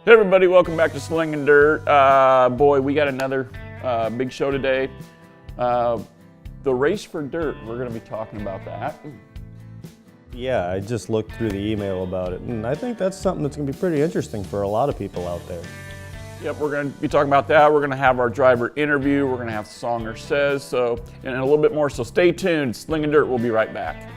Hey everybody, welcome back to Slingin Dirt. Boy, we got another big show today. The race for dirt, we're going to be talking about that. Yeah, I just looked through the email about it, and I think that's something that's going to be pretty interesting for a lot of people out there. Yep, we're going to be talking about that. We're going to have our driver interview. We're going to have Songer Says, and a little bit more, so stay tuned. Slingin Dirt, we'll be right back.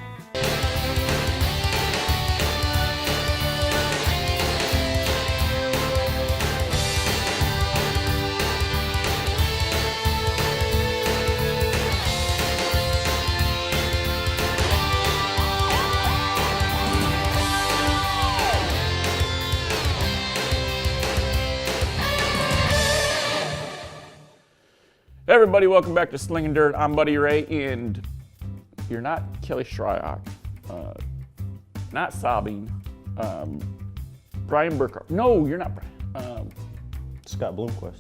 Hey everybody, welcome back to Slingin Dirt. I'm Buddy Ray, and you're not Kelly Shryock, not Sobbing, Brian Burkhart. No, you're not Brian. Scott Bloomquist.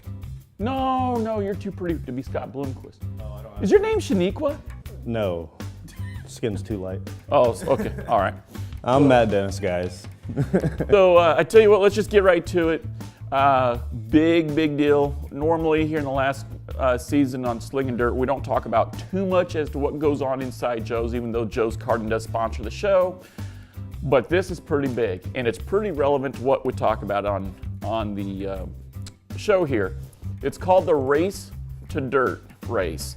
No, you're too pretty to be Scott Bloomquist. Oh, I don't Is your name Shaniqua? No. Skin's too light. Oh, okay, all right. I'm Matt Dennis, guys. So I tell you what, let's just get right to it. Big deal. Normally here in the last season on Slingin Dirt, we don't talk about too much as to what goes on inside Joe's, even though Joe's Karting does sponsor the show. But this is pretty big, and it's pretty relevant to what we talk about on the show here. It's called the Race to Dirt race.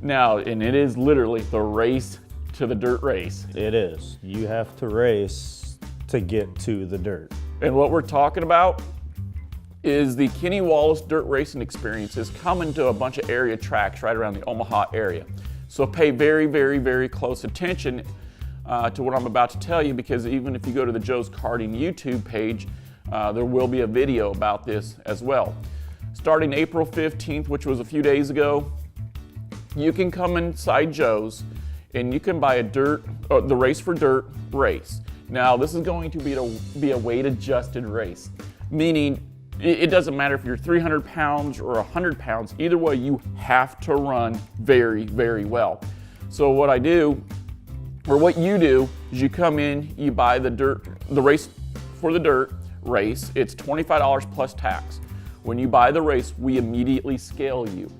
Now, and it is literally the race to the dirt race. It is. You have to race to get to the dirt. And what we're talking about is the Kenny Wallace Dirt Racing Experience is coming to a bunch of area tracks right around the Omaha area. So pay very close attention to what I'm about to tell you, because even if you go to the Joe's Karting YouTube page, there will be a video about this as well. Starting April 15th, which was a few days ago, you can come inside Joe's and you can buy the Race for Dirt race. Now, this is going to be a weight-adjusted race, meaning it doesn't matter if you're 300 pounds or 100 pounds. Either way, you have to run very well. So what you do is you come in, you buy the Race for the Dirt race. It's $25 plus tax. When you buy the race, we immediately scale you.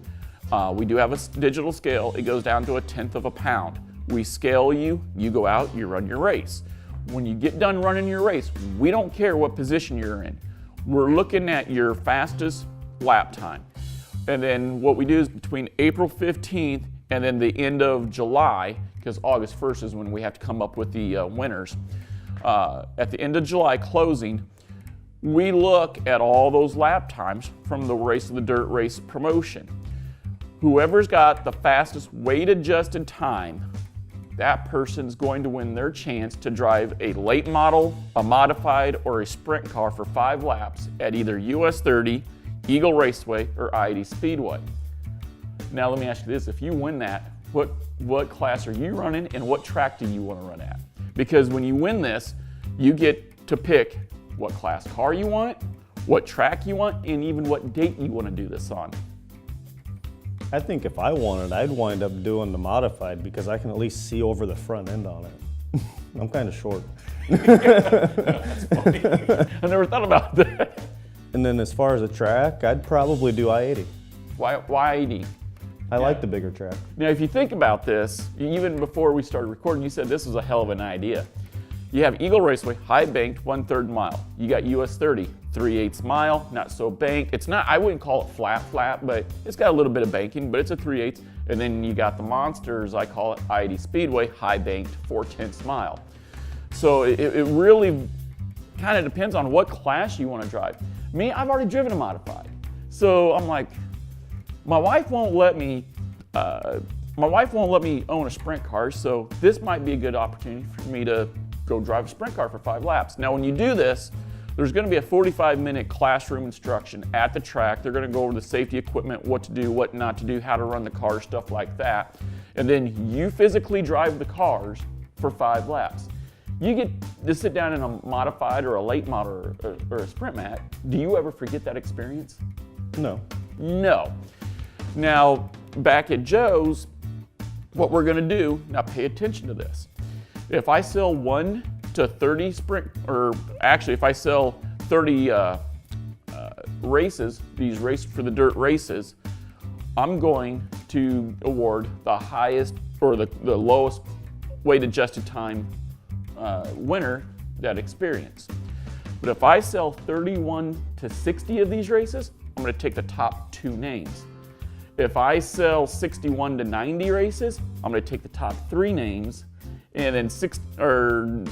We do have a digital scale. It goes down to 1/10 of a pound. We scale you, you go out, you run your race. When you get done running your race, we don't care what position you're in. We're looking at your fastest lap time. And then what we do is between April 15th and then the end of July, because August 1st is when we have to come up with the winners. At the end of July closing, we look at all those lap times from the Race of the Dirt race promotion. Whoever's got the fastest weight-adjusted time, that person's going to win their chance to drive a late model, a modified, or a sprint car for 5 laps at either US 30, Eagle Raceway, or I-80 Speedway. Now let me ask you this, if you win that, what class are you running and what track do you want to run at? Because when you win this, you get to pick what class car you want, what track you want, and even what date you want to do this on. I think if I wanted, I'd wind up doing the modified because I can at least see over the front end on it. I'm kind of short. That's funny. I never thought about that. And then as far as a track, I'd probably do I-80. Why I-80? I like the bigger track. Now, if you think about this, even before we started recording, you said this was a hell of an idea. You have Eagle Raceway, high banked, 1/3 mile. You got US 30, 3/8 mile, not so banked. It's not, I wouldn't call it flat, but it's got a little bit of banking, but it's a 3/8. And then you got the monsters, I call it I-80 Speedway, high banked, 4/10 mile. So it really kind of depends on what class you want to drive. Me, I've already driven a modified. So I'm like, my wife won't let me own a sprint car, so this might be a good opportunity for me to go drive a sprint car for 5 laps. Now, when you do this, there's going to be a 45-minute classroom instruction at the track. They're going to go over the safety equipment, what to do, what not to do, how to run the car, stuff like that. And then you physically drive the cars for 5 laps. You get to sit down in a modified or a late model or a sprint mat. Do you ever forget that experience? No. No. Now, back at Joe's, what we're going to do, now pay attention to this. If I sell 1 to 30 sprint, or actually if I sell 30 races, these Race for the Dirt races, I'm going to award the highest or the lowest weight adjusted time winner that experience. But if I sell 31 to 60 of these races, I'm going to take the top 2 names. If I sell 61 to 90 races, I'm going to take the top 3 names. And then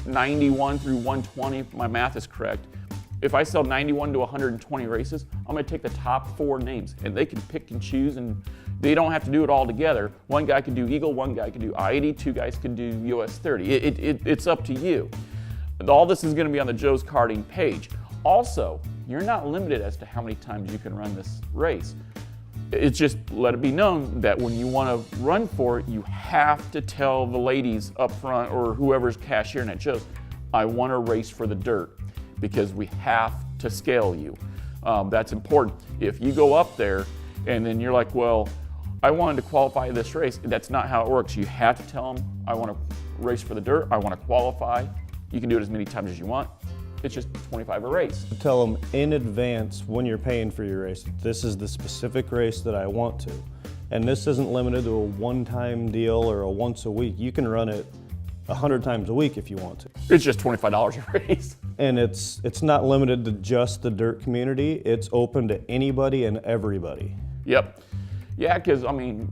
91 through 120, if my math is correct. If I sell 91 to 120 races, I'm going to take the top 4 names, and they can pick and choose, and they don't have to do it all together. One guy could do Eagle, one guy could do I-80, 2 guys could do US 30. It's up to you. All this is going to be on the Joe's Karting page. Also, you're not limited as to how many times you can run this race. It's just let it be known that when you want to run for it, you have to tell the ladies up front or whoever's cashiering at Joe's, I want to race for the dirt, because we have to scale you. That's important. If you go up there and then you're like, well, I wanted to qualify this race, that's not how it works. You have to tell them, I want to race for the dirt, I want to qualify. You can do it as many times as you want. It's just $25 a race. Tell them in advance when you're paying for your race, this is the specific race that I want to. And this isn't limited to a one-time deal or a once a week. You can run it 100 times a week if you want to. It's just $25 a race. And it's not limited to just the dirt community. It's open to anybody and everybody. Yep. Yeah, because I mean,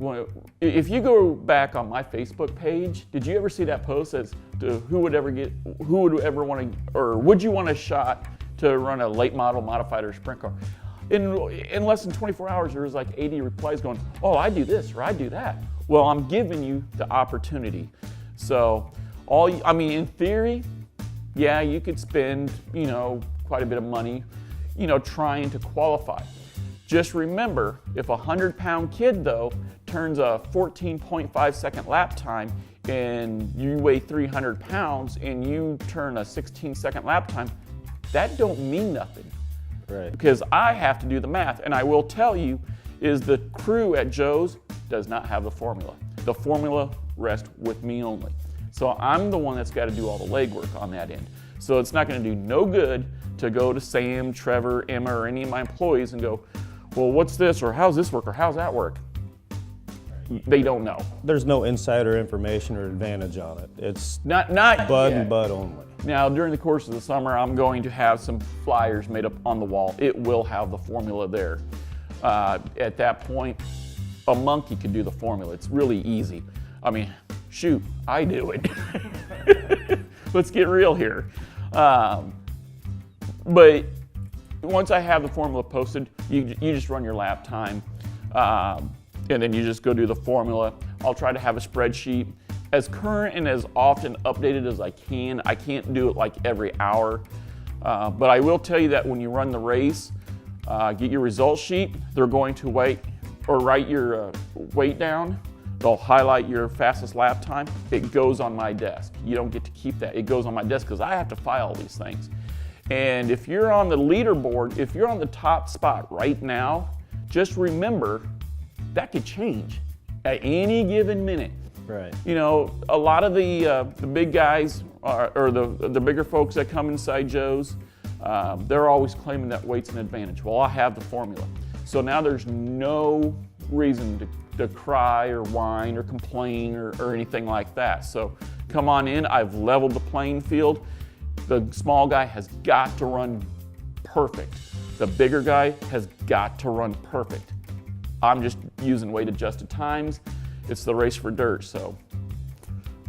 if you go back on my Facebook page, did you ever see that post as to who would ever want to, or would you want a shot to run a late model modified or sprint car? In less than 24 hours, there was like 80 replies going, oh, I do this or I do that. Well, I'm giving you the opportunity. So I mean, in theory, yeah, you could spend, quite a bit of money, trying to qualify. Just remember, if a 100-pound kid, though, turns a 14.5 second lap time and you weigh 300 pounds and you turn a 16-second lap time, that don't mean nothing. Right. Because I have to do the math. And I will tell you, is the crew at Joe's does not have the formula. The formula rests with me only. So I'm the one that's got to do all the legwork on that end. So it's not going to do no good to go to Sam, Trevor, Emma, or any of my employees and go, well, what's this, or how's this work, or how's that work? They don't know. There's no insider information or advantage on it. It's not bud yet. and bud only. Now, during the course of the summer, I'm going to have some flyers made up on the wall. It will have the formula there. At that point, a monkey could do the formula. It's really easy. I mean, shoot, I do it. Let's get real here. But once I have the formula posted, you just run your lap time, and then you just go do the formula. I'll try to have a spreadsheet as current and as often updated as I can. I can't do it like every hour, but I will tell you that when you run the race, get your result sheet. They're going to write your weight down. They'll highlight your fastest lap time. It goes on my desk. You don't get to keep that. It goes on my desk because I have to file these things. And if you're on the leaderboard, if you're on the top spot right now, just remember that could change at any given minute. Right. A lot of the big guys or the bigger folks that come inside Joe's, they're always claiming that weight's an advantage. Well, I have the formula. So now there's no reason to cry or whine or complain or anything like that. So come on in. I've leveled the playing field. The small guy has got to run perfect. The bigger guy has got to run perfect. I'm just using weight adjusted times. It's the race for dirt, so.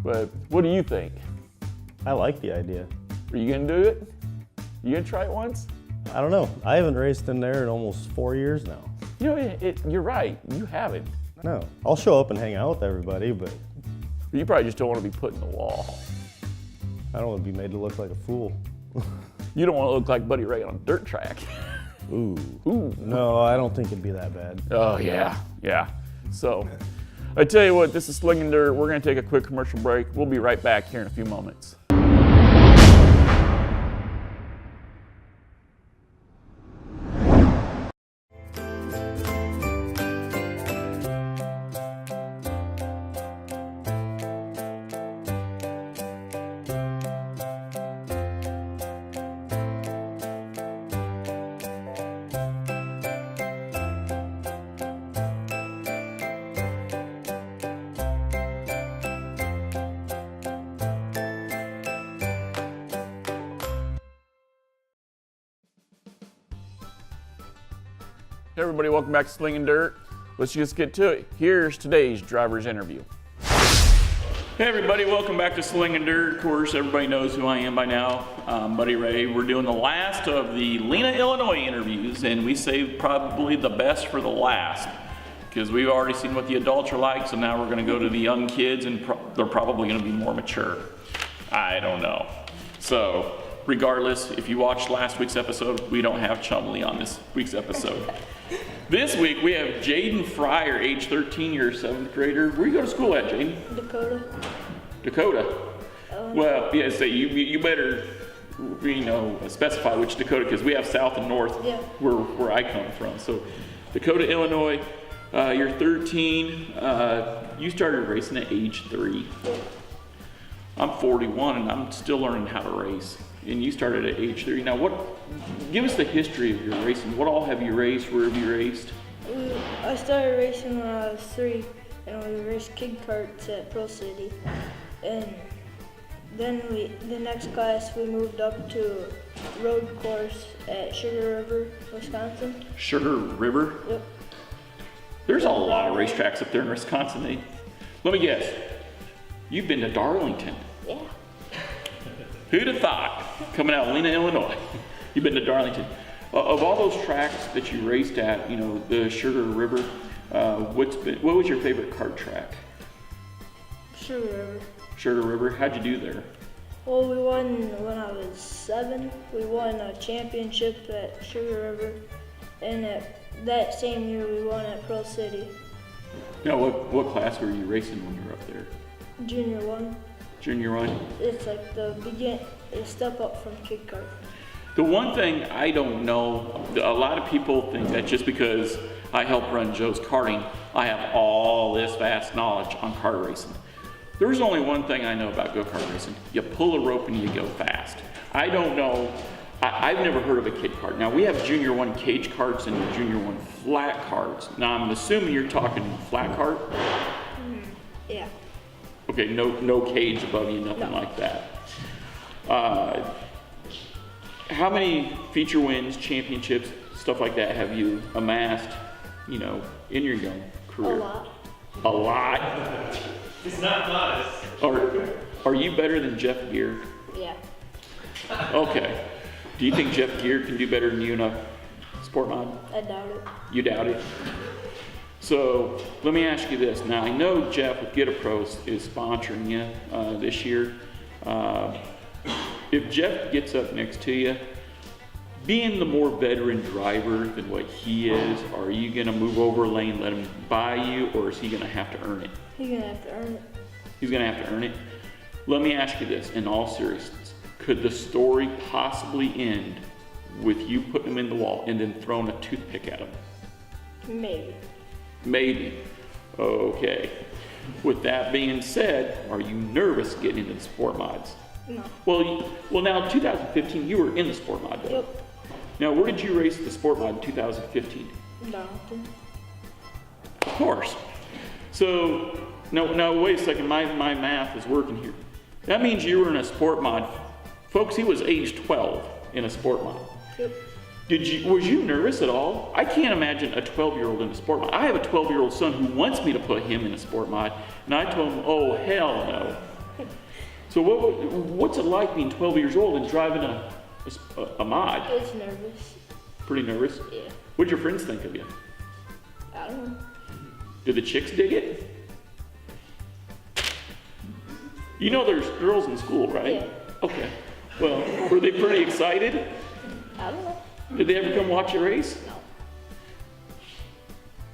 But what do you think? I like the idea. Are you gonna do it? You gonna try it once? I don't know. I haven't raced in there in almost 4 years now. You're right, you haven't. No. I'll show up and hang out with everybody, but You probably just don't want to be put in the wall. I don't want to be made to look like a fool. You don't want to look like Buddy Ray on a dirt track. Ooh. Ooh. No, I don't think it'd be that bad. Oh, yeah. So, I tell you what, this is Slingin Dirt. We're going to take a quick commercial break. We'll be right back here in a few moments. Hey everybody, welcome back to Slingin Dirt. Let's just get to it. Here's today's driver's interview. Hey everybody, welcome back to Slingin Dirt. Of course, everybody knows who I am by now. Buddy Ray. We're doing the last of the Lena, Illinois interviews, and we saved probably the best for the last because we've already seen what the adults are like, so now we're gonna go to the young kids and they're probably gonna be more mature. I don't know. So, regardless, if you watched last week's episode, we don't have Chumley on this week's episode. This week we have Jaden Fryer, age 13, you're a 7th grader. Where do you go to school at, Jaden? Dakota. Dakota? Well, yeah, so you better, specify which Dakota, because we have South and North where I come from. So, Dakota, Illinois, you're 13. You started racing at age 3. Yeah. I'm 41 and I'm still learning how to race. And you started at age 3. Now, give us the history of your racing. What all have you raced? Where have you raced? I started racing when I was 3, and we raced kid karts at Pro City. And then the next class, we moved up to road course at Sugar River, Wisconsin. Sugar River? Yep. There's a lot of racetracks up there in Wisconsin. Let me guess. You've been to Darlington. Yeah. Who'd have thought? Coming out of Lena, Illinois. You've been to Darlington. Of all those tracks that you raced at, the Sugar River, what was your favorite kart track? Sugar River. Sugar River. How'd you do there? Well, we won when I was 7. We won a championship at Sugar River, and that same year we won at Pro City. Now, what class were you racing when you were up there? Junior 1. Junior 1? It's like the step up from kid kart. The one thing I don't know, a lot of people think that just because I help run Joe's karting, I have all this vast knowledge on kart racing. There's only one thing I know about go-kart racing. You pull a rope and you go fast. I don't know, I've never heard of a kid kart. Now we have Junior 1 cage karts and Junior 1 flat karts. Now I'm assuming you're talking flat kart? Yeah. Okay, no cage above you, nothing like that. How many feature wins, championships, stuff like that have you amassed, in your young career? A lot. A lot? It's not modest. Are you better than Jeff Gear? Yeah. Okay. Do you think Jeff Gear can do better than you in a sport mod? I doubt it. You doubt it? So let me ask you this. Now I know Jeff with Get a Pro is sponsoring you this year. If Jeff gets up next to you, being the more veteran driver than what he is, are you gonna move over a lane, let him by you, or is he gonna have to earn it? He's gonna have to earn it. He's gonna have to earn it. Let me ask you this, in all seriousness, could the story possibly end with you putting him in the wall and then throwing a toothpick at him? Maybe. Maybe. Okay. With that being said, are you nervous getting into the sport mods? No. Well, now 2015, you were in the sport mod though. Yep. Now, where did you race the sport mod in 2015? Darlington. Of course. So, now wait a second, my math is working here. That means you were in a sport mod. Folks, he was age 12 in a sport mod. Yep. Was you nervous at all? I can't imagine a 12-year-old in a sport mod. I have a 12-year-old son who wants me to put him in a sport mod, and I told him, oh, hell no. So what's it like being 12 years old and driving a mod? I was nervous. Pretty nervous? Yeah. What'd your friends think of you? I don't know. Did the chicks dig it? You know there's girls in school, right? Yeah. Okay. Well, were they pretty excited? I don't know. Did they ever come watch you race? No.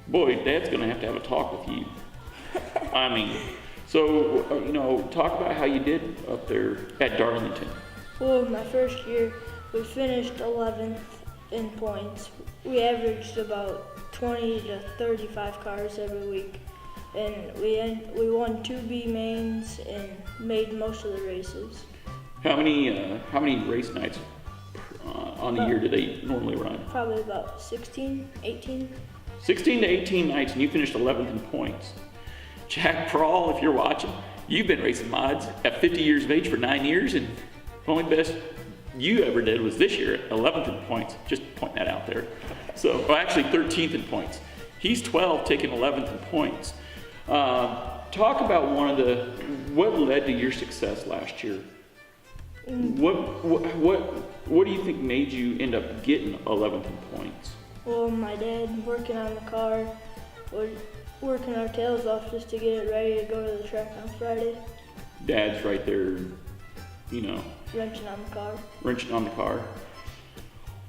Boy, Dad's gonna have to have a talk with you. I mean, so, talk about how you did up there at Darlington. Well, my first year, we finished 11th in points. We averaged about 20 to 35 cars every week. And we won 2 B mains and made most of the races. How many race nights on the year do they normally run? Probably about 16, 18. 16 to 18 nights, and you finished 11th in points. Jack Prawl, if you're watching, you've been racing mods at 50 years of age for 9 years and only you ever did was this year, 11th in points. Just point that out there. So, well, actually 13th in points. He's 12, taking 11th in points. Talk about what led to your success last year? What do you think made you end up getting 11th in points? Well, my dad working on the car, working our tails off just to get it ready to go to the track on Friday. Dad's right there, you know. Wrenching on the car. Wrenching on the car.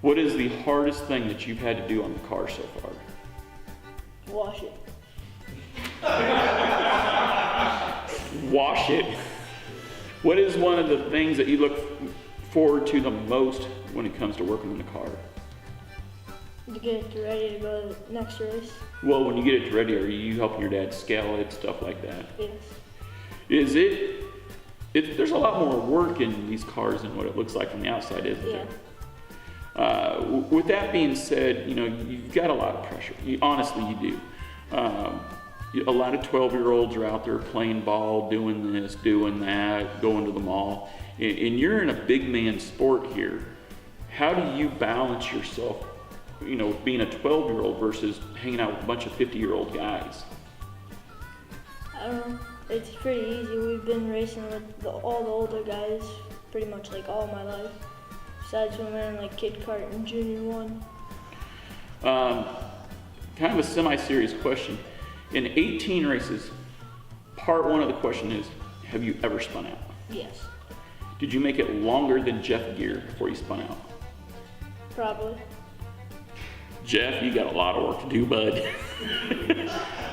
What is the hardest thing that you've had to do on the car so far? Wash it. Wash it. What is one of the things that you look forward to the most when it comes to working on the car? To get it ready to go to the next race. Well, when you get it ready, are you helping your dad scale it, stuff like that? Yes. There's a lot more work in these cars than what it looks like from the outside, isn't Yeah. there? With that being said, you know, you've got a lot of pressure. Honestly, you do. A lot of 12-year-olds are out there playing ball, doing this, doing that, going to the mall. And you're in a big man sport here. How do you balance yourself, you know, being a 12-year-old versus hanging out with a bunch of 50-year-old guys? I don't know. It's pretty easy. We've been racing with all the older guys pretty much like all my life. Besides when we were in like kid kart and junior one. Kind of a semi-serious question. In 18 races, part one of the question is, have you ever spun out? Yes. Did you make it longer than Jeff Gear before you spun out? Probably. Jeff, you got a lot of work to do, bud.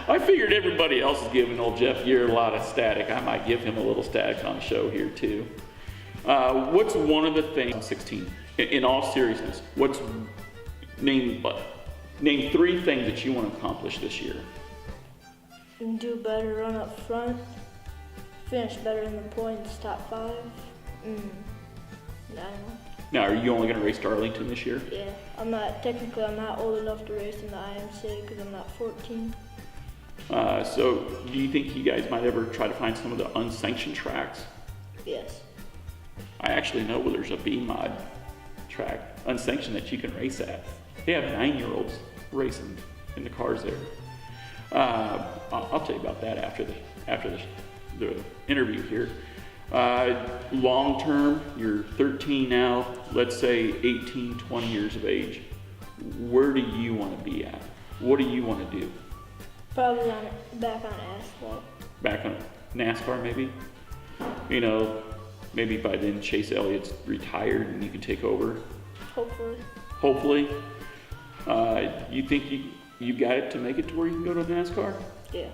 I figured everybody else is giving old Jeff Gear a lot of static. I might give him a little static on the show here too. What's one of the things, 16, in all seriousness, name 3 things that you want to accomplish this year? And do better, run up front, finish better in the points, top 5. I don't know. Now, are you only going to race Darlington this year? Yeah, I'm not old enough to race in the IMCA because I'm not 14. So do you think you guys might ever try to find some of the unsanctioned tracks? Yes. I actually know where there's a B-mod track, unsanctioned, that you can race at. They have 9-year-olds racing in the cars there. I'll tell you about that after the interview here. Long term, you're 13 now, let's say 18, 20 years of age. Where do you want to be at? What do you want to do? Probably back on asphalt. Back on NASCAR maybe? You know, maybe by then Chase Elliott's retired and you can take over. Hopefully. Hopefully. You think you got it to make it to where you can go to NASCAR? Yeah.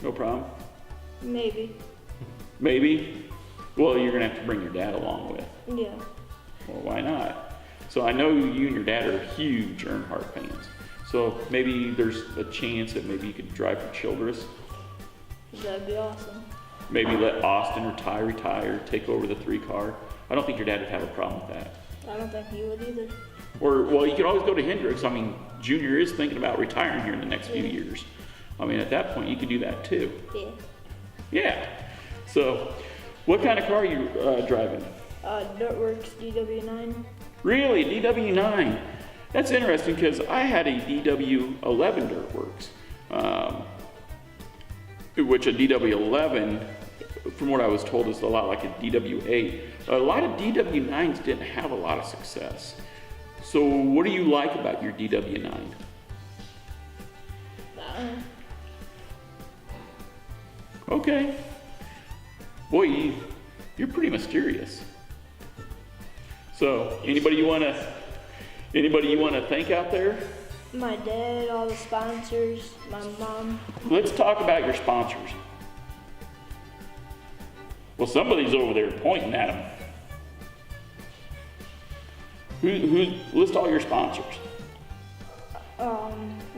No problem? Maybe. Maybe? Well, you're going to have to bring your dad along with. Yeah. Well, why not? So I know you and your dad are huge Earnhardt fans. So maybe there's a chance that maybe you could drive for Childress. That'd be awesome. Maybe let Austin retire, take over the 3-car. I don't think your dad would have a problem with that. I don't think he would either. Or, well, you could always go to Hendricks. I mean, Junior is thinking about retiring here in the next few years. I mean, at that point, you could do that too. Yeah. Yeah. So, what kind of car are you driving? Dirtworks DW9. Really, DW9? That's interesting because I had a DW11 Dirtworks, which a DW11, from what I was told, is a lot like a DW8. A lot of DW9s didn't have a lot of success. So what do you like about your DW9? Okay. Boy, you're pretty mysterious. So anybody you want to thank out there? My dad, all the sponsors, my mom. Let's talk about your sponsors. Well, somebody's over there pointing at them. List all your sponsors.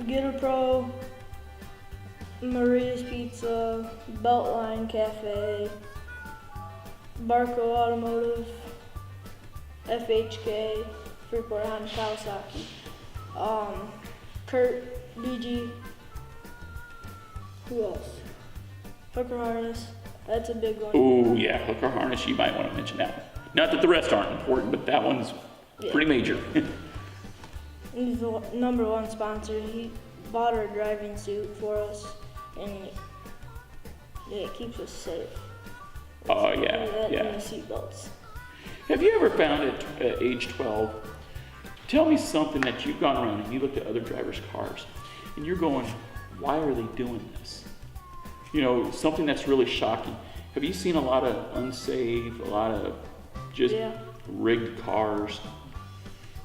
Getter Pro, Maria's Pizza, Beltline Cafe, Barco Automotive, FHK, Freeport Honda Kawasaki, Kurt, BG, who else? Hooker Harness, that's a big one. Oh yeah, Hooker Harness, you might want to mention that one. Not that the rest aren't important, but that one's pretty major. He's the #1 sponsor. He bought our driving suit for us, and it keeps us safe. Oh, And yeah. the seatbelts. Have you ever found at age 12, tell me something that you've gone around and you looked at other drivers' cars and you're going, why are they doing this? You know, something that's really shocking. Have you seen a lot of unsafe, a lot of just rigged cars?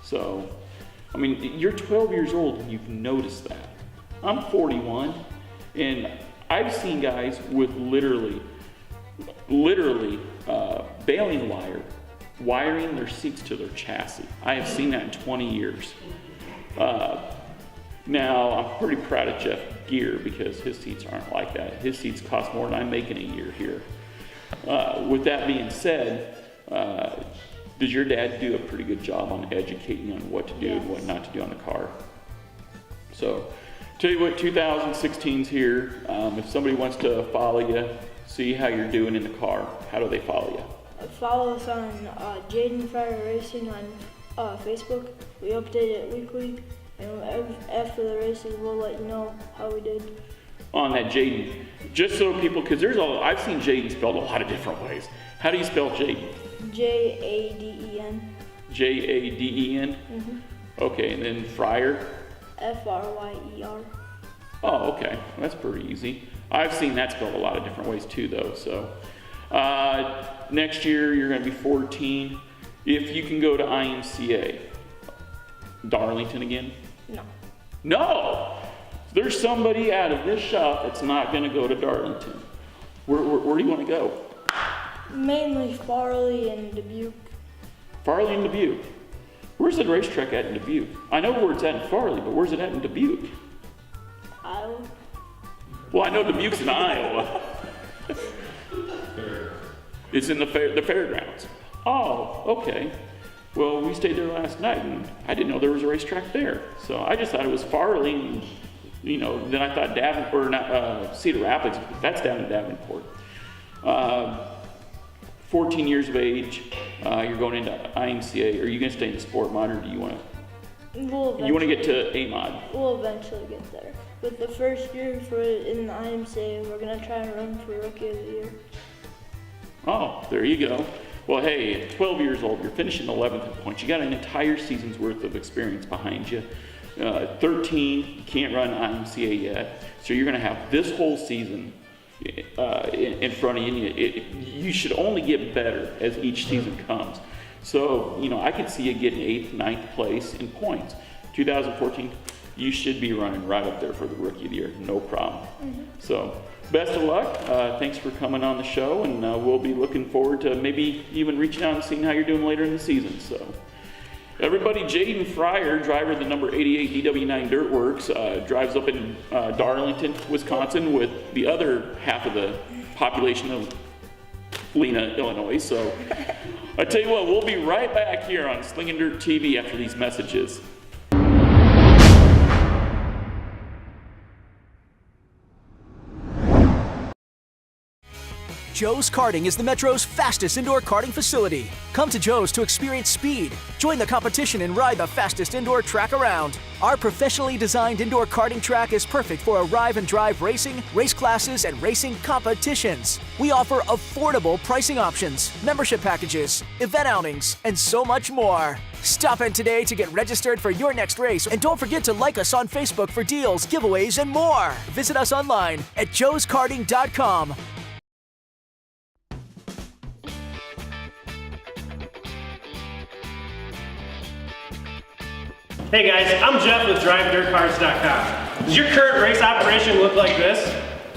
So, I mean, you're 12 years old and you've noticed that. I'm 41 and I've seen guys with literally baling wire wiring their seats to their chassis. I have seen that in 20 years. Now, I'm pretty proud of Jeff Gear because his seats aren't like that. His seats cost more than I'm making a year here. With that being said, does your dad do a pretty good job on educating you on what to do and what not to do on the car? So, tell you what, 2016's here. If somebody wants to follow you, see how you're doing in the car, how do they follow you? Follow us on Jaden Fryer Racing on Facebook. We update it weekly, and after the races, we'll let you know how we did. On that Jaden, just so people, because I've seen Jaden spelled a lot of different ways. How do you spell Jaden? Jaden. Jaden? Okay, and then Fryer? Fryer. Oh, okay, that's pretty easy. I've seen that spelled a lot of different ways too, though. So next year you're going to be 14. If you can go to IMCA, Darlington again? No. There's somebody out of this shop that's not going to go to Darlington. Where do you want to go? Mainly Farley and Dubuque. Farley and Dubuque. Where's the racetrack at in Dubuque? I know where it's at in Farley, but where's it at in Dubuque? Iowa. Well, I know Dubuque's in Iowa. It's in the fairgrounds. Oh, okay. Well, we stayed there last night, and I didn't know there was a racetrack there. So I just thought it was Farley, and, then I thought Cedar Rapids, that's down in Davenport. 14 years of age, you're going into IMCA. Are you going to stay in the sport mod, or do you want to get to A-mod? We'll eventually get there. But the first year in the IMCA, we're going to try and run for Rookie of the Year. Oh, there you go. Well, hey, at 12 years old, you're finishing 11th in points. You got an entire season's worth of experience behind you. 13, you can't run IMCA yet. So you're going to have this whole season in front of you. You should only get better as each season comes. So, I could see you getting 8th, 9th place in points. 2014, you should be running right up there for the Rookie of the Year, no problem. So, best of luck. Thanks for coming on the show, and we'll be looking forward to maybe even reaching out and seeing how you're doing later in the season. So, everybody, Jaden Fryer, driver of the number 88 DW9 Dirtworks, drives up in Darlington, Wisconsin, with the other half of the population of Lena, Illinois. So, I tell you what, we'll be right back here on Slingin Dirt TV after these messages. Joe's Karting is the Metro's fastest indoor karting facility. Come to Joe's to experience speed, join the competition, and ride the fastest indoor track around. Our professionally designed indoor karting track is perfect for arrive and drive racing, race classes, and racing competitions. We offer affordable pricing options, membership packages, event outings, and so much more. Stop in today to get registered for your next race, and don't forget to like us on Facebook for deals, giveaways, and more. Visit us online at joeskarting.com. Hey guys, I'm Jeff with DriveDirtCars.com. Does your current race operation look like this?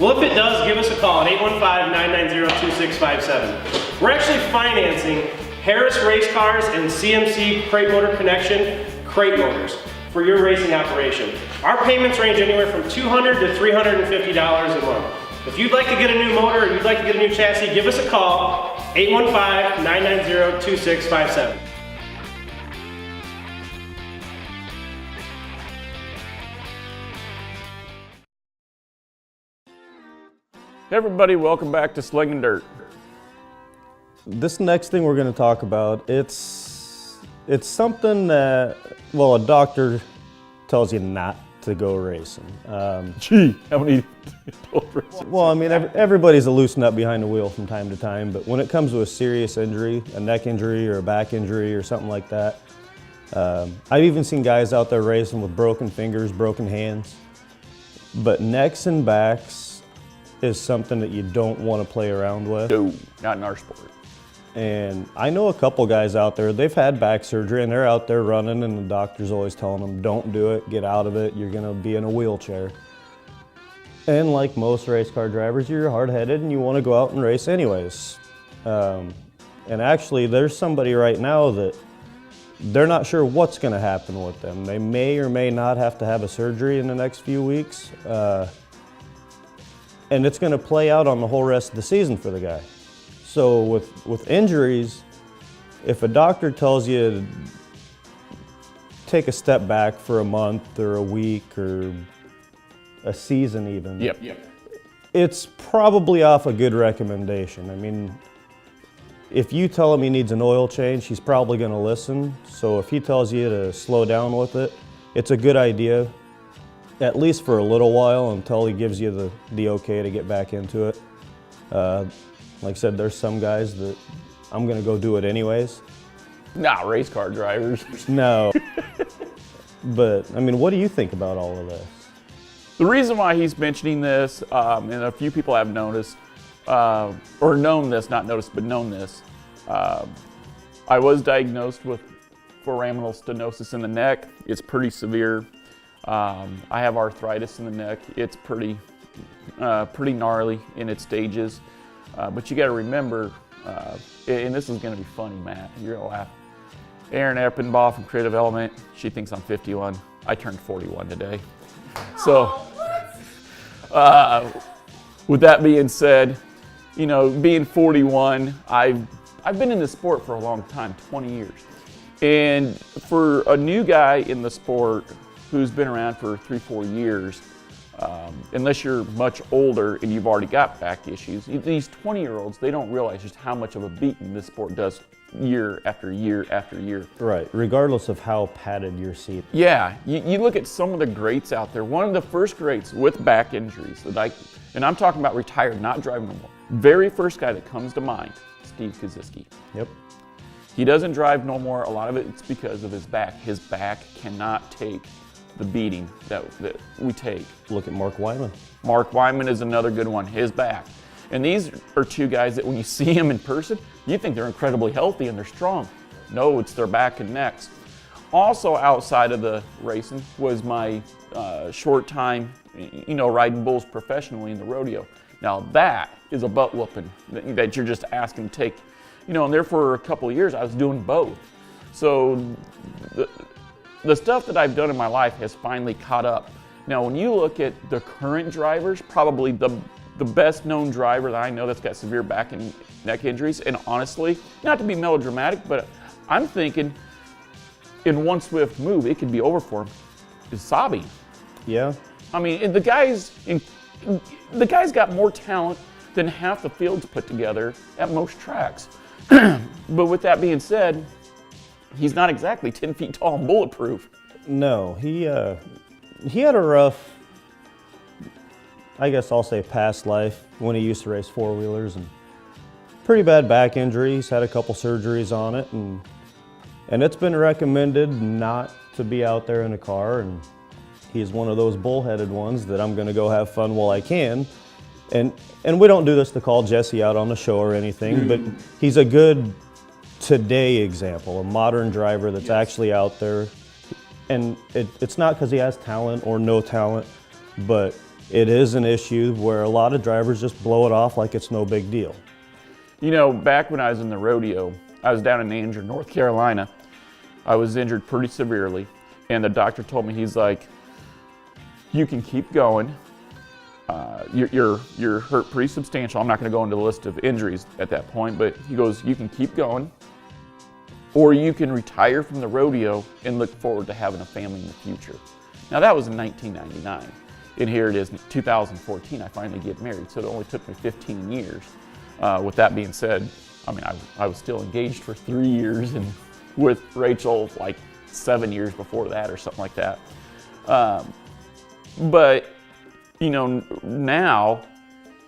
Well, if it does, give us a call at 815-990-2657. We're actually financing Harris race cars and CMC crate motor connection crate motors for your racing operation. Our payments range anywhere from $200 to $350 a month. If you'd like to get a new motor or you'd like to get a new chassis, give us a call, 815-990-2657. Hey everybody, welcome back to Slingin Dirt. This next thing we're going to talk about, it's something that, well, a doctor tells you not to go racing. Gee, how many racing? Well, I mean, everybody's a loose nut behind the wheel from time to time, but when it comes to a serious injury, a neck injury or a back injury or something like that, I've even seen guys out there racing with broken fingers, broken hands. But necks and backs is something that you don't want to play around with. No, not in our sport. And I know a couple guys out there, they've had back surgery and they're out there running and the doctor's always telling them, don't do it, get out of it, you're gonna be in a wheelchair. And like most race car drivers, you're hard-headed and you wanna go out and race anyways. And actually there's somebody right now that they're not sure what's gonna happen with them. They may or may not have to have a surgery in the next few weeks. And it's gonna play out on the whole rest of the season for the guy. So with injuries, if a doctor tells you to take a step back for a month or a week or a season even, Yep. it's probably off a good recommendation. I mean, if you tell him he needs an oil change, he's probably gonna listen. So if he tells you to slow down with it, it's a good idea, at least for a little while until he gives you the okay to get back into it. Like I said, there's some guys that I'm gonna go do it anyways. Nah, race car drivers. No. But, I mean, what do you think about all of this? The reason why he's mentioning this, and a few people have noticed, or known this, not noticed, but known this. I was diagnosed with foraminal stenosis in the neck. It's pretty severe. I have arthritis in the neck. It's pretty gnarly in its stages. But you got to remember, and this is going to be funny, Matt. You're going to laugh. Erin Eppenbaugh from Creative Element, she thinks I'm 51. I turned 41 today. So, with that being said, you know, being 41, I've been in the sport for a long time, 20 years. And for a new guy in the sport who's been around for 3-4 years, unless you're much older and you've already got back issues, these 20-year-olds, they don't realize just how much of a beating this sport does year after year after year. Right, regardless of how padded your seat. Yeah, you look at some of the greats out there. One of the first greats with back injuries that and I'm talking about retired, not driving no more. Very first guy that comes to mind, Steve Koziski. Yep. He doesn't drive no more. A lot of it's because of his back. His back cannot take the beating that we take. Look at Mark Wyman. Mark Wyman is another good one, his back. And these are two guys that when you see them in person, you think they're incredibly healthy and they're strong. No, it's their back and necks. Also outside of the racing was my short time, you know, riding bulls professionally in the rodeo. Now that is a butt whooping that you're just asking to take. You know, and there for a couple of years I was doing both. So the stuff that I've done in my life has finally caught up. Now, when you look at the current drivers, probably the best known driver that I know that's got severe back and neck injuries, and honestly, not to be melodramatic, but I'm thinking in one swift move, it could be over for him, is Sabi. Yeah. I mean, the guy's got more talent than half the fields put together at most tracks. But with that being said, he's not exactly 10 feet tall and bulletproof. No, he had a rough, I guess I'll say past life when he used to race four-wheelers, and pretty bad back injury. He's had a couple surgeries on it, and it's been recommended not to be out there in a car, and he's one of those bullheaded ones that I'm gonna go have fun while I can. And we don't do this to call Jesse out on the show or anything, but he's a good today example, a modern driver that's actually out there. And it's not because he has talent or no talent, but it is an issue where a lot of drivers just blow it off like it's no big deal. You know, back when I was in the rodeo, I was down in Andrew, North Carolina. I was injured pretty severely, and the doctor told me, he's like, you can keep going. You're hurt pretty substantial. I'm not going to go into the list of injuries at that point, but he goes, you can keep going, or you can retire from the rodeo and look forward to having a family in the future. Now that was in 1999, and here it is, 2014, I finally get married, so it only took me 15 years. With that being said, I mean, I was still engaged for 3 years and with Rachel like 7 years before that or something like that. But, you know, now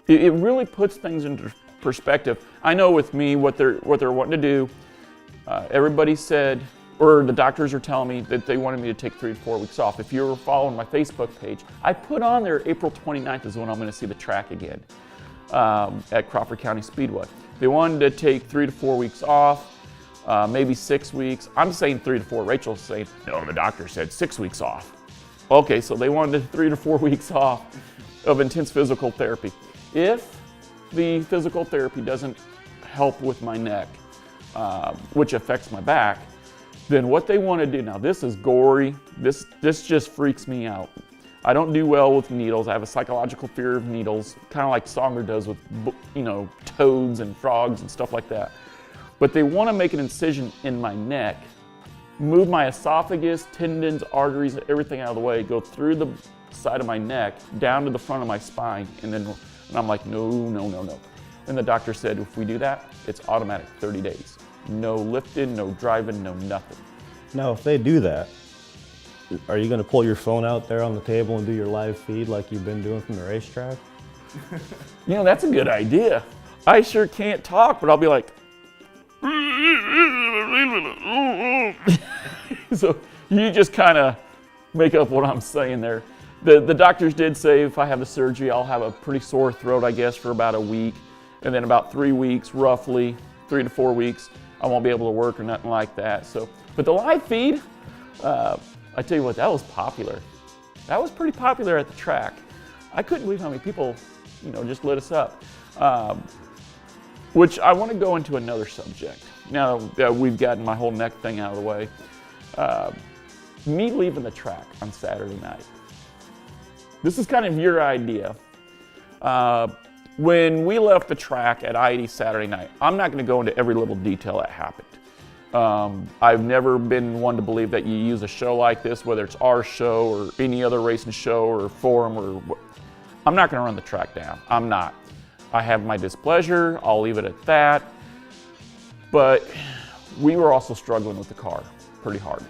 it really puts things into perspective. I know with me what they're wanting to do. Everybody said, or the doctors are telling me that they wanted me to take 3 to 4 weeks off. If you were following my Facebook page, I put on there April 29th is when I'm going to see the track again at Crawford County Speedway. They wanted to take 3 to 4 weeks off, maybe 6 weeks. I'm saying 3 to 4. Rachel's saying, no, the doctor said 6 weeks off. Okay, so they wanted 3 to 4 weeks off of intense physical therapy. If the physical therapy doesn't help with my neck, which affects my back, then what they want to do, now this is gory, this just freaks me out. I don't do well with needles. I have a psychological fear of needles, kind of like Songer does with, you know, toads and frogs and stuff like that. But they want to make an incision in my neck, move my esophagus, tendons, arteries, everything out of the way, go through the side of my neck, down to the front of my spine, and I'm like, no, no, no, no. And the doctor said, if we do that, it's automatic 30 days. No lifting, no driving, no nothing. Now, if they do that, are you going to pull your phone out there on the table and do your live feed like you've been doing from the racetrack? You know, that's a good idea. I sure can't talk, but I'll be like, so you just kind of make up what I'm saying there. The doctors did say if I have the surgery, I'll have a pretty sore throat, I guess, for about a week. And then about 3 weeks, roughly, 3 to 4 weeks, I won't be able to work or nothing like that. So, but the live feed, I tell you what, that was popular. That was pretty popular at the track. I couldn't believe how many people, you know, just lit us up. Which I want to go into another subject. Now that we've gotten my whole neck thing out of the way. Me leaving the track on Saturday night. This is kind of your idea. When we left the track at I-80 Saturday night, I'm not going to go into every little detail that happened. I've never been one to believe that you use a show like this, whether it's our show or any other racing show or forum or I'm not going to run the track down. I'm not. I have my displeasure. I'll leave it at that. But we were also struggling with the car pretty hard.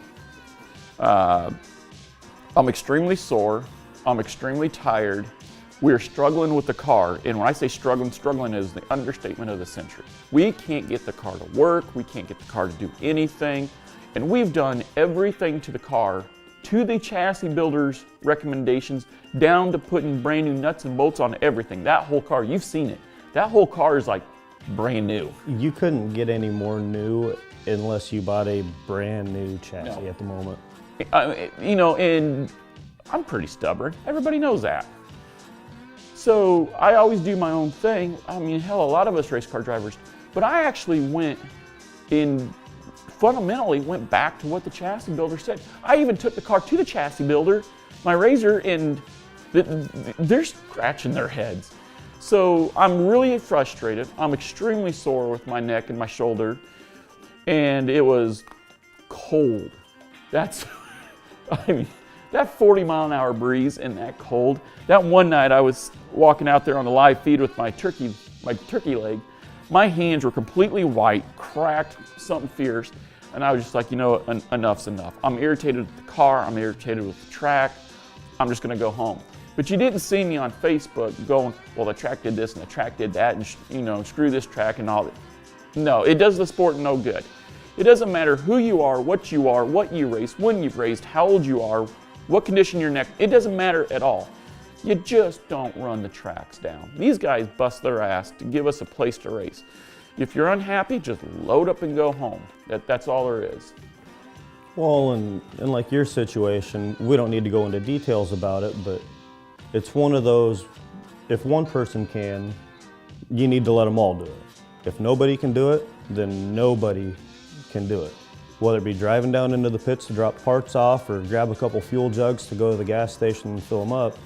I'm extremely sore. I'm extremely tired. We're struggling with the car, and when I say struggling is the understatement of the century. We can't get the car to work, we can't get the car to do anything, and we've done everything to the car, to the chassis builder's recommendations, down to putting brand new nuts and bolts on everything. That whole car, you've seen it. That whole car is like brand new. You couldn't get any more new unless you bought a brand new chassis at the moment. You know, and I'm pretty stubborn. Everybody knows that. So I always do my own thing. I mean, hell, a lot of us race car drivers. But I actually fundamentally went back to what the chassis builder said. I even took the car to the chassis builder, my Razor, and they're scratching their heads. So I'm really frustrated. I'm extremely sore with my neck and my shoulder. And it was cold. That's, I mean, that 40-mile-an-hour breeze and that cold. That one night I was walking out there on the live feed with my turkey leg. My hands were completely white, cracked, something fierce. And I was just like, you know, enough's enough. I'm irritated with the car. I'm irritated with the track. I'm just going to go home. But you didn't see me on Facebook going, well, the track did this and the track did that, and you know, screw this track and all that. No, it does the sport no good. It doesn't matter who you are, what you race, when you've raced, how old you are, what condition your neck, it doesn't matter at all. You just don't run the tracks down. These guys bust their ass to give us a place to race. If you're unhappy, just load up and go home. That's all there is. Well, and like your situation, we don't need to go into details about it, but it's one of those, if one person can, you need to let them all do it. If nobody can do it, then nobody can do it. Whether it be driving down into the pits to drop parts off or grab a couple fuel jugs to go to the gas station and fill them up,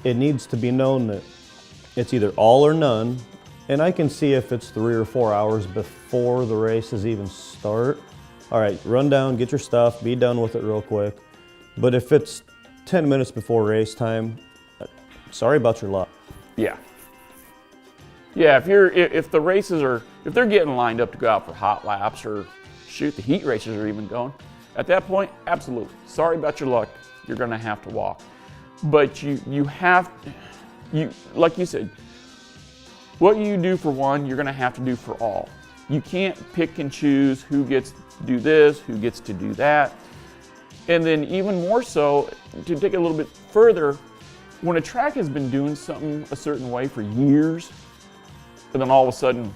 it needs to be known that it's either all or none. And I can see if it's 3 or 4 hours before the races even start. All right, run down, get your stuff, be done with it real quick. But if it's 10 minutes before race time, sorry about your luck. Yeah. Yeah, if the races are, if they're getting lined up to go out for hot laps or shoot, the heat races are even going, at that point, absolutely. Sorry about your luck, you're gonna have to walk. But you have, like you said, what you do for one, you're gonna have to do for all. You can't pick and choose who gets to do this, who gets to do that. And then even more so, to take it a little bit further, when a track has been doing something a certain way for years, and then all of a sudden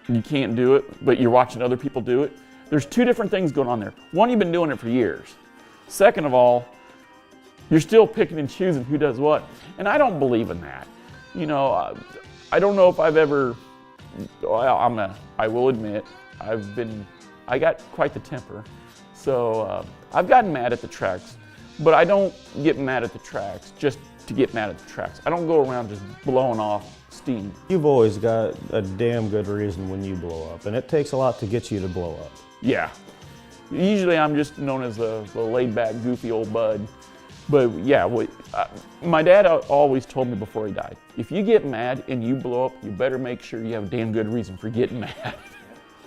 you can't do it, but you're watching other people do it, there's two different things going on there. One, you've been doing it for years. Second of all, you're still picking and choosing who does what. And I don't believe in that. You know, I don't know if I've ever, well, I will admit, I got quite the temper. So I've gotten mad at the tracks, but I don't get mad at the tracks just to get mad at the tracks. I don't go around just blowing off steam. You've always got a damn good reason when you blow up, and it takes a lot to get you to blow up. Yeah. Usually I'm just known as the laid-back, goofy old bud. But yeah, my dad always told me before he died, if you get mad and you blow up, you better make sure you have a damn good reason for getting mad.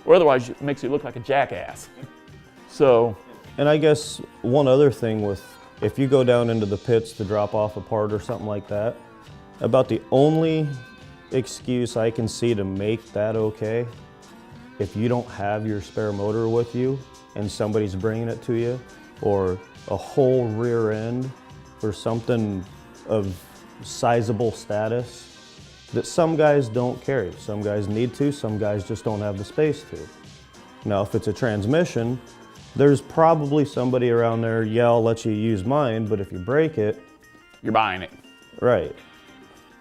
Or otherwise it makes you look like a jackass. So. And I guess one other thing with, if you go down into the pits to drop off a part or something like that, about the only excuse I can see to make that okay, if you don't have your spare motor with you and somebody's bringing it to you, or a whole rear end or something of sizable status that some guys don't carry. Some guys need to, some guys just don't have the space to. Now, if it's a transmission, there's probably somebody around there, yeah, I'll let you use mine, but if you break it, you're buying it. Right.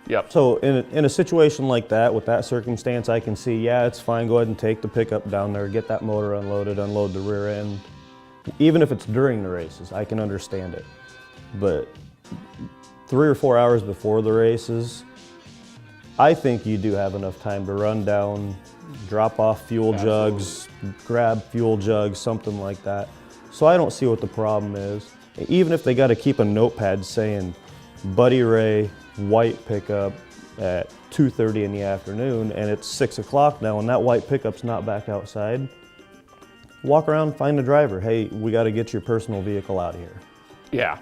Yep. So in a situation like that, with that circumstance, I can see, yeah, it's fine, go ahead and take the pickup down there, get that motor unloaded, unload the rear end. Even if it's during the races, I can understand it. But 3 or 4 hours before the races, I think you do have enough time to run down, drop off fuel jugs, grab fuel jugs, something like that. So I don't see what the problem is. Even if they got to keep a notepad saying, Buddy Ray, white pickup at 2:30 in the afternoon, and it's 6 o'clock now, and that white pickup's not back outside. Walk around, find a driver. Hey, we got to get your personal vehicle out of here. Yeah.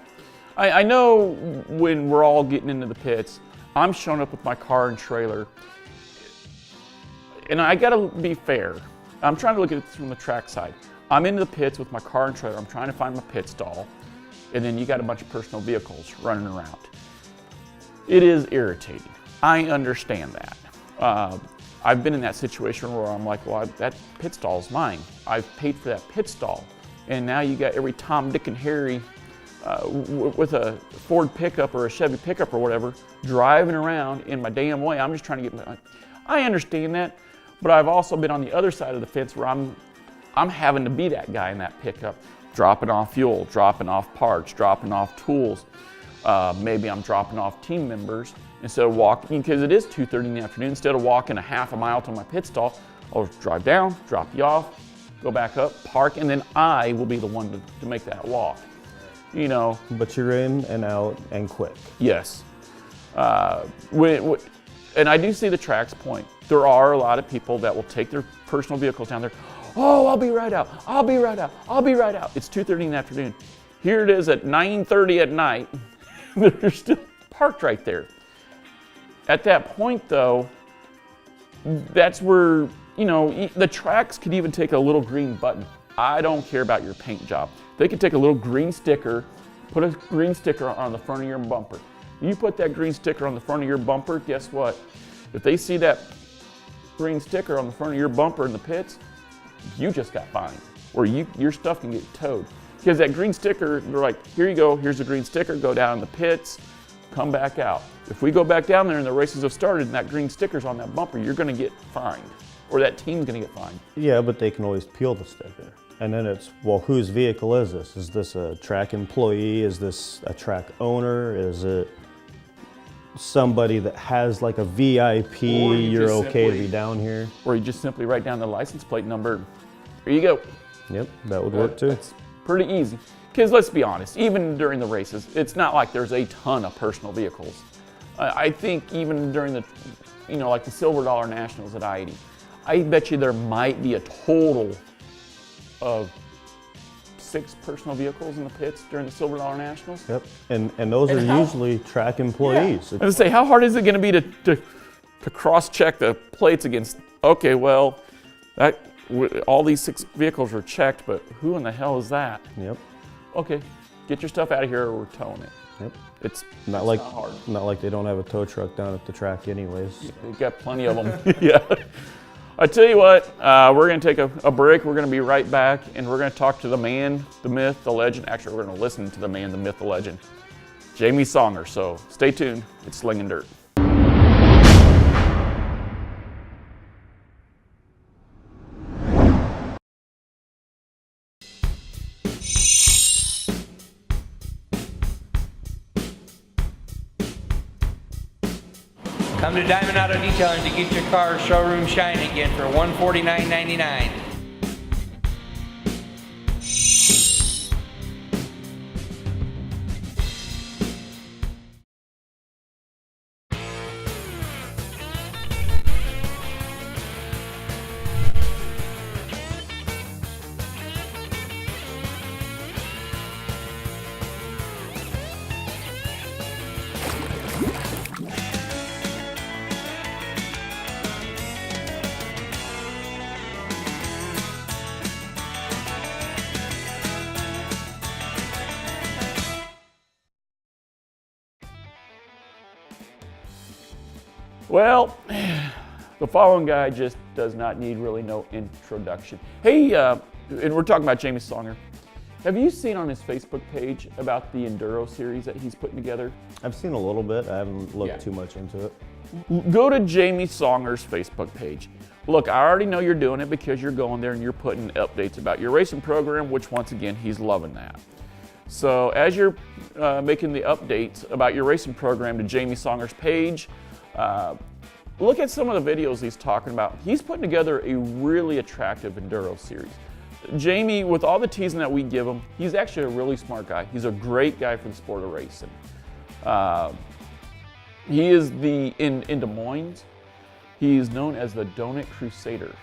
I know when we're all getting into the pits, I'm showing up with my car and trailer. And I got to be fair. I'm trying to look at it from the track side. I'm into the pits with my car and trailer. I'm trying to find my pit stall. And then you got a bunch of personal vehicles running around. It is irritating. I understand that. I've been in that situation where I'm like, well, that pit stall is mine. I've paid for that pit stall. And now you got every Tom, Dick, and Harry with a Ford pickup or a Chevy pickup or whatever driving around in my damn way. I'm just trying to get I understand that, but I've also been on the other side of the fence where I'm having to be that guy in that pickup, dropping off fuel, dropping off parts, dropping off tools. Maybe I'm dropping off team members. Instead of walking, because it is 2:30 in the afternoon, instead of walking a half a mile to my pit stall, I'll drive down, drop you off, go back up, park, and then I will be the one to make that walk. You know. But you're in and out and quick. Yes. And I do see the tracks point. There are a lot of people that will take their personal vehicles down there. Oh, I'll be right out. I'll be right out. I'll be right out. It's 2:30 in the afternoon. Here it is at 9:30 at night. They're still parked right there. At that point, though, that's where, you know, the tracks could even take a little green button. I don't care about your paint job. They could take a little green sticker, put a green sticker on the front of your bumper. You put that green sticker on the front of your bumper, guess what? If they see that green sticker on the front of your bumper in the pits, you just got fined, or your stuff can get towed. Because that green sticker, they're like, here you go, here's the green sticker, go down in the pits, come back out. If we go back down there and the races have started and that green sticker's on that bumper, you're gonna get fined, or that team's gonna get fined. Yeah, but they can always peel the sticker. And then it's, well, whose vehicle is this? Is this a track employee? Is this a track owner? Is it somebody that has like a VIP, you're okay to be down here? Or you just simply write down the license plate number. Here you go. Yep, that would work too. It's pretty easy. Because let's be honest, even during the races, it's not like there's a ton of personal vehicles. I think even during the, like the Silver Dollar Nationals at I-80, I bet you there might be a total of 6 personal vehicles in the pits during the Silver Dollar Nationals. Yep, and those are usually track employees. I was gonna say, how hard is it gonna be to cross-check the plates against, okay, well, all these 6 vehicles were checked, but who in the hell is that? Yep. Okay, get your stuff out of here or we're towing it. Yep. It's not hard. Not like they don't have a tow truck down at the track anyways. They've got plenty of them. Yeah. I tell you what, we're going to take a break. We're going to be right back, and we're going to talk to the man, the myth, the legend. Actually, we're going to listen to the man, the myth, the legend, Jamie Songer. So stay tuned. It's Slingin' Dirt. Come to Diamond Auto Detailing to get your car showroom shine again for $149.99. Well, the following guy just does not need really no introduction. Hey, and we're talking about Jamie Songer. Have you seen on his Facebook page about the Enduro series that he's putting together? I've seen a little bit. I haven't looked too much into it. Go to Jamie Songer's Facebook page. Look, I already know you're doing it because you're going there and you're putting updates about your racing program, which once again, he's loving that. So as you're making the updates about your racing program to Jamie Songer's page, look at some of the videos he's talking about. He's putting together a really attractive Enduro series. Jamie, with all the teasing that we give him, he's actually a really smart guy. He's a great guy for the sport of racing. He is in Des Moines, he is known as the Donut Crusader.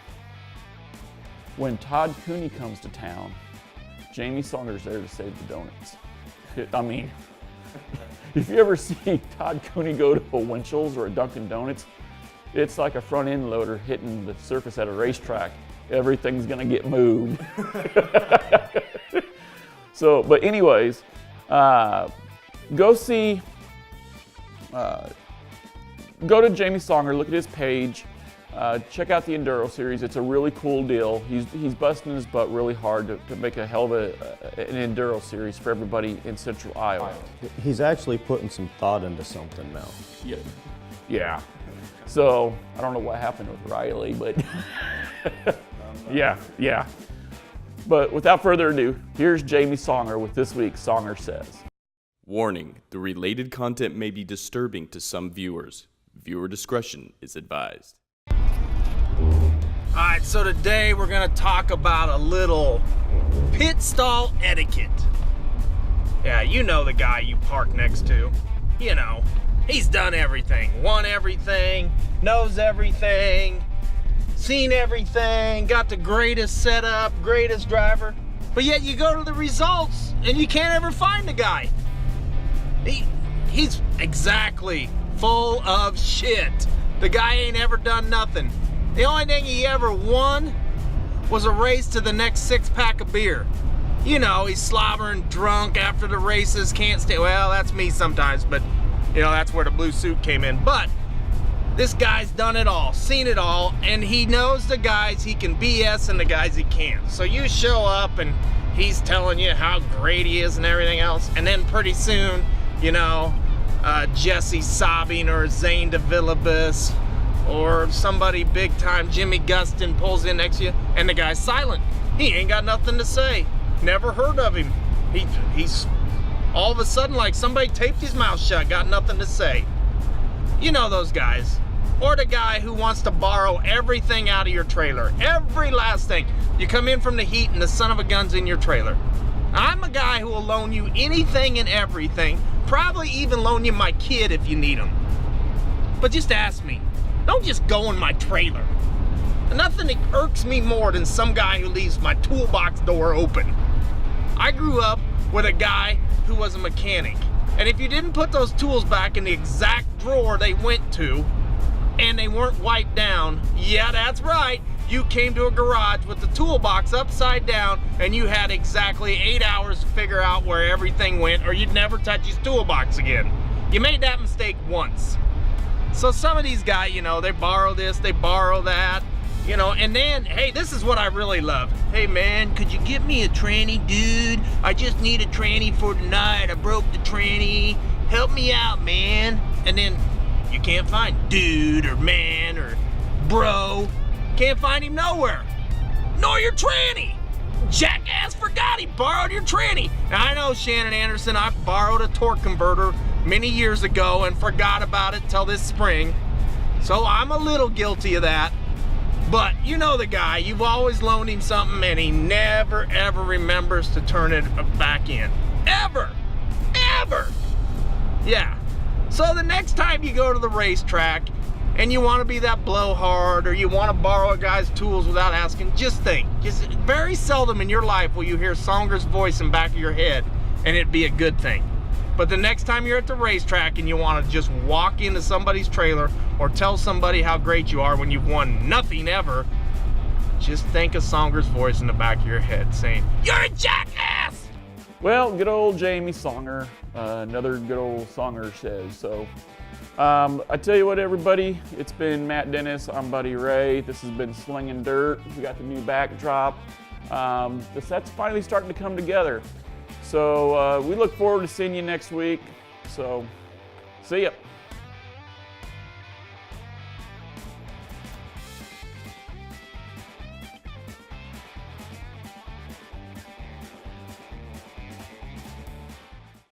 When Todd Cooney comes to town, Jamie Songer's there to save the donuts. I mean, if you ever see Todd Cooney go to a Winchell's or a Dunkin' Donuts, it's like a front end loader hitting the surface at a racetrack. Everything's gonna get moved. So, but anyways, go to Jamie Songer, look at his page, check out the Enduro series. It's a really cool deal. He's busting his butt really hard to make a hell of an Enduro series for everybody in Central Iowa. He's actually putting some thought into something now. Yeah. So, I don't know what happened with Riley, but yeah. But without further ado, here's Jamie Songer with this week's Songer Says. Warning, the related content may be disturbing to some viewers. Viewer discretion is advised. Alright, so today we're going to talk about a little pit stall etiquette. Yeah, you know the guy you park next to. You know, he's done everything, won everything, knows everything, seen everything, got the greatest setup, greatest driver, but yet you go to the results and you can't ever find the guy. He's exactly full of shit. The guy ain't ever done nothing. The only thing he ever won was a race to the next 6-pack of beer. You know, he's slobbering drunk after the races, can't stay. Well, that's me sometimes, but you know, that's where the blue suit came in. But this guy's done it all, seen it all, and he knows the guys he can BS and the guys he can't. So you show up and he's telling you how great he is and everything else, and then pretty soon, you know, Jesse Sobbing or Zane DeVillibus or somebody big time, Jimmy Gustin, pulls in next to you and the guy's silent. He ain't got nothing to say. Never heard of him. He's all of a sudden like somebody taped his mouth shut, got nothing to say. You know those guys. Or the guy who wants to borrow everything out of your trailer. Every last thing. You come in from the heat and the son of a gun's in your trailer. I'm a guy who will loan you anything and everything. Probably even loan you my kid if you need him. But just ask me. Don't just go in my trailer. Nothing irks me more than some guy who leaves my toolbox door open. I grew up with a guy who was a mechanic. And if you didn't put those tools back in the exact drawer they went to, and they weren't wiped down, yeah, that's right, you came to a garage with the toolbox upside down and you had exactly 8 hours to figure out where everything went, or you'd never touch his toolbox again. You made that mistake once. So some of these guys, you know, they borrow this, they borrow that, you know, and then, hey, this is what I really love. Hey man, could you get me a tranny, dude? I just need a tranny for tonight. I broke the tranny. Help me out, man. And then you can't find dude or man or bro. Can't find him nowhere. Nor your tranny. Jackass forgot he borrowed your tranny. Now I know, Shannon Anderson, I borrowed a torque converter many years ago and forgot about it till this spring. So I'm a little guilty of that. But you know the guy, you've always loaned him something and he never ever remembers to turn it back in. Ever. Ever. Yeah. So the next time you go to the racetrack and you want to be that blowhard, or you want to borrow a guy's tools without asking, just think. Just very seldom in your life will you hear Songer's voice in the back of your head and it'd be a good thing. But the next time you're at the racetrack and you want to just walk into somebody's trailer or tell somebody how great you are when you've won nothing ever, just think of Songer's voice in the back of your head saying, "You're a jackass!" Well, good old Jamie Songer, another good old Songer says. So, I tell you what, everybody, it's been Matt Dennis, I'm Buddy Ray. This has been Slingin' Dirt. We got the new backdrop. The set's finally starting to come together. So we look forward to seeing you next week. So, see ya.